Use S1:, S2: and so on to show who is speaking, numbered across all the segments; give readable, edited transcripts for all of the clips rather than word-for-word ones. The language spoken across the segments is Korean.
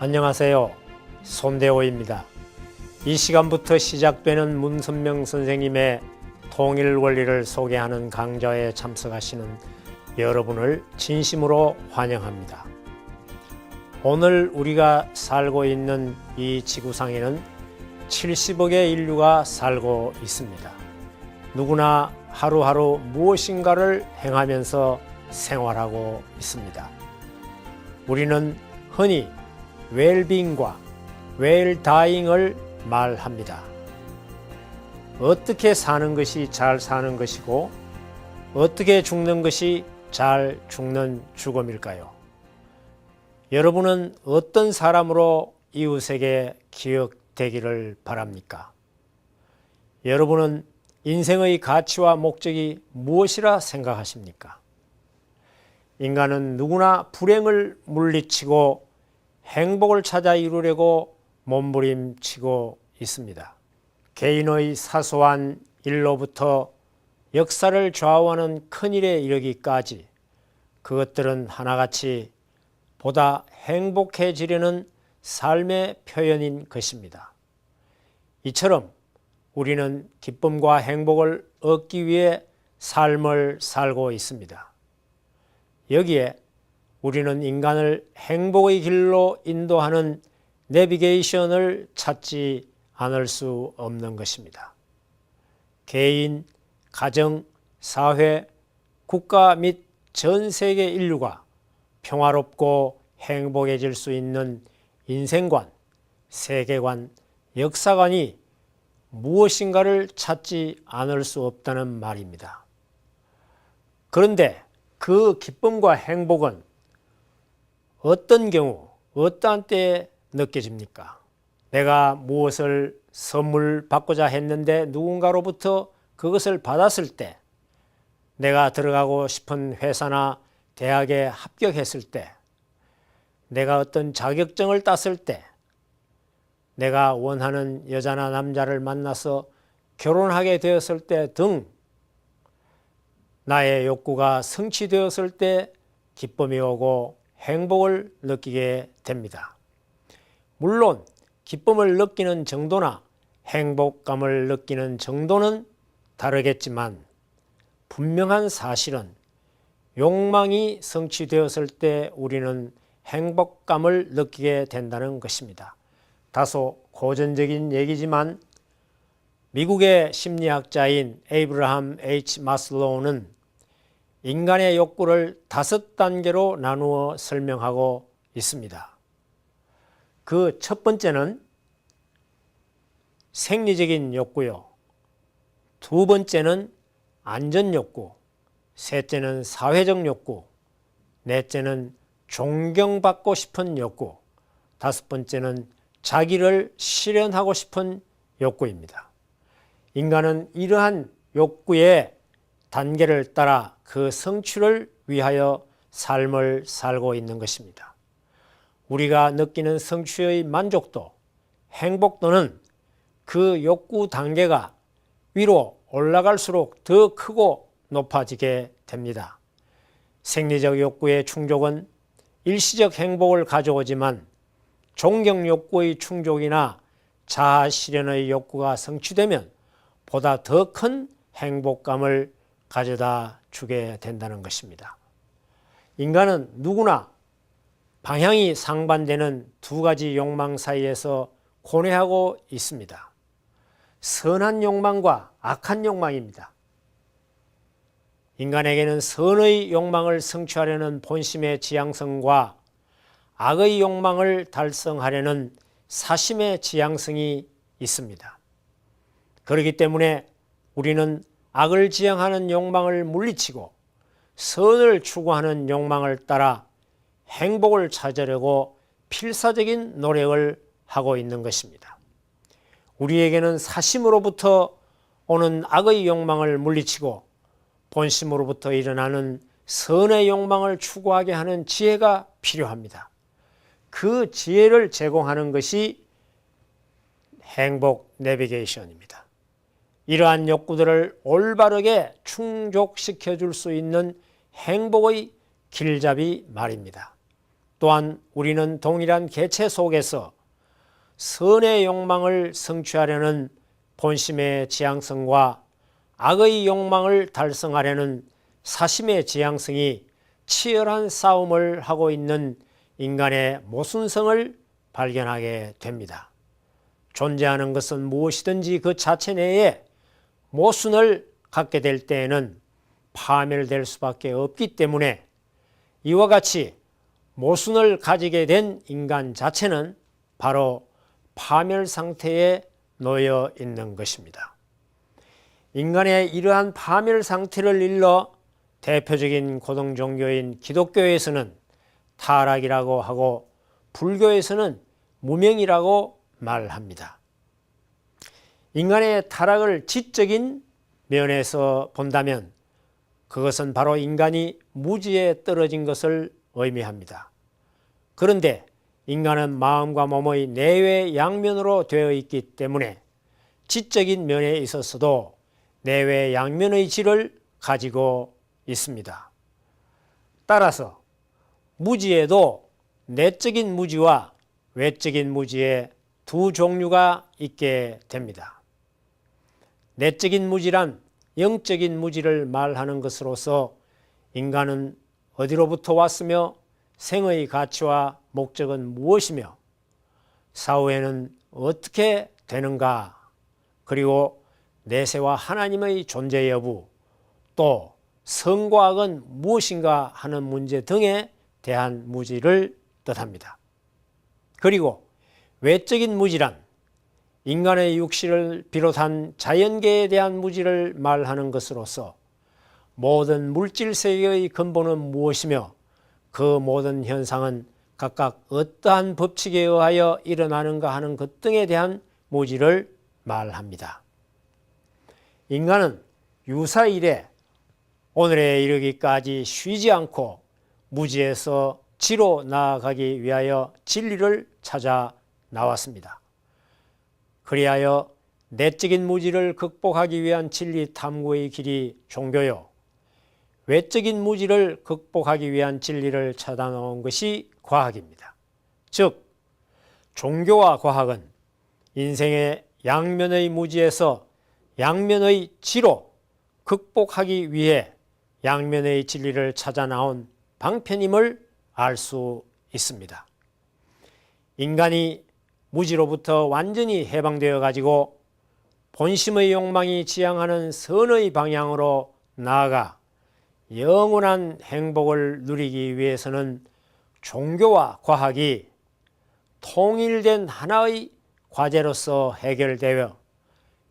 S1: 안녕하세요. 손대호입니다. 이 시간부터 시작되는 문선명 선생님의 통일 원리를 소개하는 강좌에 참석하시는 여러분을 진심으로 환영합니다. 오늘 우리가 살고 있는 이 지구상에는 70억의 인류가 살고 있습니다. 누구나 하루하루 무엇인가를 행하면서 생활하고 있습니다. 우리는 흔히 웰빙과 웰다잉을 말합니다. 어떻게 사는 것이 잘 사는 것이고 어떻게 죽는 것이 잘 죽는 죽음일까요? 여러분은 어떤 사람으로 이웃에게 기억되기를 바랍니까? 여러분은 인생의 가치와 목적이 무엇이라 생각하십니까? 인간은 누구나 불행을 물리치고 행복을 찾아 이루려고 몸부림치고 있습니다. 개인의 사소한 일로부터 역사를 좌우하는 큰일에 이르기까지 그것들은 하나같이 보다 행복해지려는 삶의 표현인 것입니다. 이처럼 우리는 기쁨과 행복을 얻기 위해 삶을 살고 있습니다. 여기에 우리는 인간을 행복의 길로 인도하는 내비게이션을 찾지 않을 수 없는 것입니다. 개인, 가정, 사회, 국가 및 전 세계 인류가 평화롭고 행복해질 수 있는 인생관, 세계관, 역사관이 무엇인가를 찾지 않을 수 없다는 말입니다. 그런데 그 기쁨과 행복은 어떤 경우, 어떠한 때에 느껴집니까? 내가 무엇을 선물 받고자 했는데 누군가로부터 그것을 받았을 때, 내가 들어가고 싶은 회사나 대학에 합격했을 때, 내가 어떤 자격증을 땄을 때, 내가 원하는 여자나 남자를 만나서 결혼하게 되었을 때 등 나의 욕구가 성취되었을 때 기쁨이 오고 행복을 느끼게 됩니다. 물론 기쁨을 느끼는 정도나 행복감을 느끼는 정도는 다르겠지만 분명한 사실은 욕망이 성취되었을 때 우리는 행복감을 느끼게 된다는 것입니다. 다소 고전적인 얘기지만 미국의 심리학자인 에이브라함 H. 마슬로우는 인간의 욕구를 5단계로 나누어 설명하고 있습니다. 그 첫 번째는 생리적인 욕구요. 두 번째는 안전욕구, 셋째는 사회적 욕구, 넷째는 존경받고 싶은 욕구, 다섯 번째는 자기를 실현하고 싶은 욕구입니다. 인간은 이러한 욕구의 단계를 따라 그 성취를 위하여 삶을 살고 있는 것입니다. 우리가 느끼는 성취의 만족도, 행복도는 그 욕구 단계가 위로 올라갈수록 더 크고 높아지게 됩니다. 생리적 욕구의 충족은 일시적 행복을 가져오지만 존경 욕구의 충족이나 자아 실현의 욕구가 성취되면 보다 더 큰 행복감을 가져다 주게 된다는 것입니다. 인간은 누구나 방향이 상반되는 두 가지 욕망 사이에서 고뇌하고 있습니다. 선한 욕망과 악한 욕망입니다. 인간에게는 선의 욕망을 성취하려는 본심의 지향성과 악의 욕망을 달성하려는 사심의 지향성이 있습니다. 그렇기 때문에 우리는 악을 지향하는 욕망을 물리치고 선을 추구하는 욕망을 따라 행복을 찾으려고 필사적인 노력을 하고 있는 것입니다. 우리에게는 사심으로부터 오는 악의 욕망을 물리치고 본심으로부터 일어나는 선의 욕망을 추구하게 하는 지혜가 필요합니다. 그 지혜를 제공하는 것이 행복 내비게이션입니다. 이러한 욕구들을 올바르게 충족시켜 줄 수 있는 행복의 길잡이 말입니다. 또한 우리는 동일한 개체 속에서 선의 욕망을 성취하려는 본심의 지향성과 악의 욕망을 달성하려는 사심의 지향성이 치열한 싸움을 하고 있는 인간의 모순성을 발견하게 됩니다. 존재하는 것은 무엇이든지 그 자체 내에 모순을 갖게 될 때에는 파멸될 수밖에 없기 때문에 이와 같이 모순을 가지게 된 인간 자체는 바로 파멸 상태에 놓여 있는 것입니다. 인간의 이러한 파멸 상태를 일러 대표적인 고등 종교인 기독교에서는 타락이라고 하고 불교에서는 무명이라고 말합니다. 인간의 타락을 지적인 면에서 본다면 그것은 바로 인간이 무지에 떨어진 것을 의미합니다. 그런데 인간은 마음과 몸의 내외 양면으로 되어 있기 때문에 지적인 면에 있어서도 내외 양면의 질을 가지고 있습니다. 따라서 무지에도 내적인 무지와 외적인 무지의 두 종류가 있게 됩니다. 내적인 무지란 영적인 무지를 말하는 것으로서 인간은 어디로부터 왔으며 생의 가치와 목적은 무엇이며 사후에는 어떻게 되는가, 그리고 내세와 하나님의 존재 여부, 또 선과 악은 무엇인가 하는 문제 등에 대한 무지를 뜻합니다. 그리고 외적인 무지란 인간의 육신을 비롯한 자연계에 대한 무지를 말하는 것으로서 모든 물질 세계의 근본은 무엇이며 그 모든 현상은 각각 어떠한 법칙에 의하여 일어나는가 하는 것 등에 대한 무지를 말합니다. 인간은 유사 이래 오늘에 이르기까지 쉬지 않고 무지에서 지로 나아가기 위하여 진리를 찾아 나왔습니다. 그리하여 내적인 무지를 극복하기 위한 진리 탐구의 길이 종교요, 외적인 무지를 극복하기 위한 진리를 찾아 나온 것이 과학입니다. 즉 종교와 과학은 인생의 양면의 무지에서 양면의 지로 극복하기 위해 양면의 진리를 찾아 나온 방편임을 알 수 있습니다. 인간이 무지로부터 완전히 해방되어 가지고 본심의 욕망이 지향하는 선의 방향으로 나아가 영원한 행복을 누리기 위해서는 종교와 과학이 통일된 하나의 과제로서 해결되어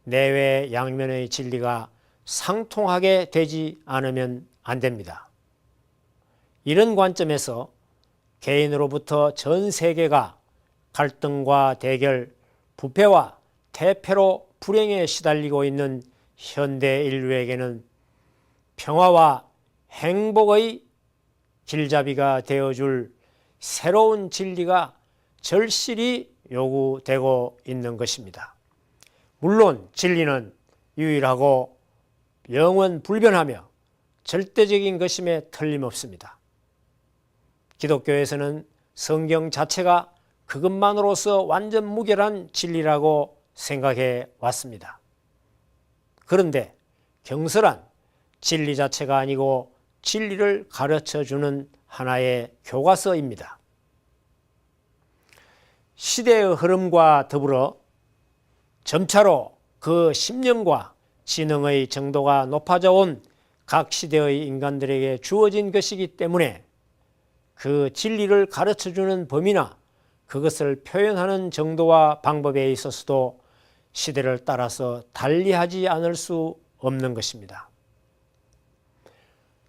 S1: 내외 양면의 진리가 상통하게 되지 않으면 안 됩니다. 이런 관점에서 개인으로부터 전 세계가 갈등과 대결, 부패와 대패로 불행에 시달리고 있는 현대 인류에게는 평화와 행복의 길잡이가 되어줄 새로운 진리가 절실히 요구되고 있는 것입니다. 물론 진리는 유일하고 영원 불변하며 절대적인 것임에 틀림없습니다. 기독교에서는 성경 자체가 그것만으로서 완전 무결한 진리라고 생각해 왔습니다. 그런데 경설한 진리 자체가 아니고 진리를 가르쳐주는 하나의 교과서입니다. 시대의 흐름과 더불어 점차로 그 심령과 지능의 정도가 높아져 온 각 시대의 인간들에게 주어진 것이기 때문에 그 진리를 가르쳐주는 범위나 그것을 표현하는 정도와 방법에 있어서도 시대를 따라서 달리하지 않을 수 없는 것입니다.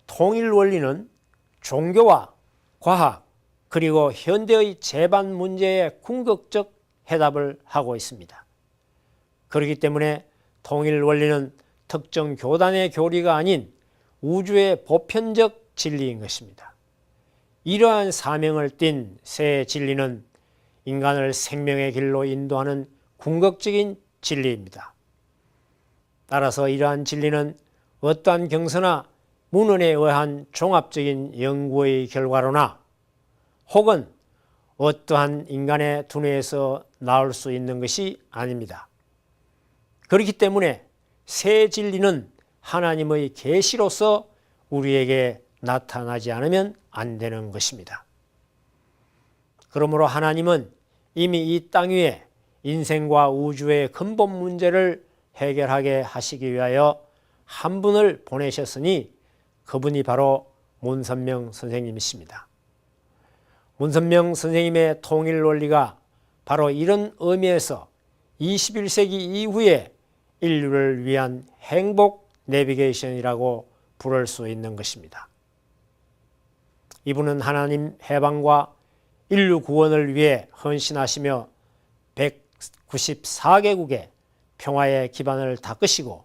S1: 통일 원리는 종교와 과학 그리고 현대의 재반 문제에 궁극적 해답을 하고 있습니다. 그렇기 때문에 통일 원리는 특정 교단의 교리가 아닌 우주의 보편적 진리인 것입니다. 이러한 사명을 띤 새 진리는 인간을 생명의 길로 인도하는 궁극적인 진리입니다. 따라서 이러한 진리는 어떠한 경서나 문헌에 의한 종합적인 연구의 결과로나 혹은 어떠한 인간의 두뇌에서 나올 수 있는 것이 아닙니다. 그렇기 때문에 새 진리는 하나님의 계시로서 우리에게 나타나지 않으면 안 되는 것입니다. 그러므로 하나님은 이미 이 땅 위에 인생과 우주의 근본 문제를 해결하게 하시기 위하여 한 분을 보내셨으니 그분이 바로 문선명 선생님이십니다. 문선명 선생님의 통일 원리가 바로 이런 의미에서 21세기 이후에 인류를 위한 행복 내비게이션이라고 부를 수 있는 것입니다. 이분은 하나님 해방과 인류 구원을 위해 헌신하시며 194개국의 평화의 기반을 닦으시고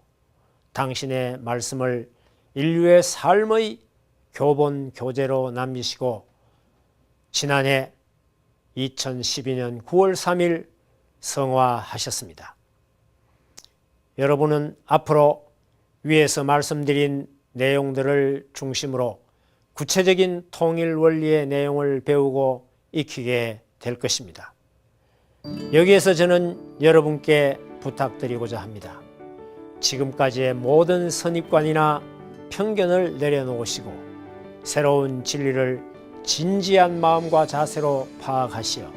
S1: 당신의 말씀을 인류의 삶의 교본 교재로 남기시고 지난해 2012년 9월 3일 성화하셨습니다. 여러분은 앞으로 위에서 말씀드린 내용들을 중심으로 구체적인 통일 원리의 내용을 배우고 익히게 될 것입니다. 여기에서 저는 여러분께 부탁드리고자 합니다. 지금까지의 모든 선입관이나 편견을 내려놓으시고 새로운 진리를 진지한 마음과 자세로 파악하시어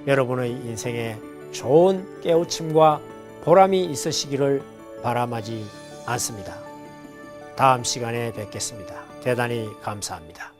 S1: 여러분의 인생에 좋은 깨우침과 보람이 있으시기를 바람하지 않습니다. 다음 시간에 뵙겠습니다. 대단히 감사합니다.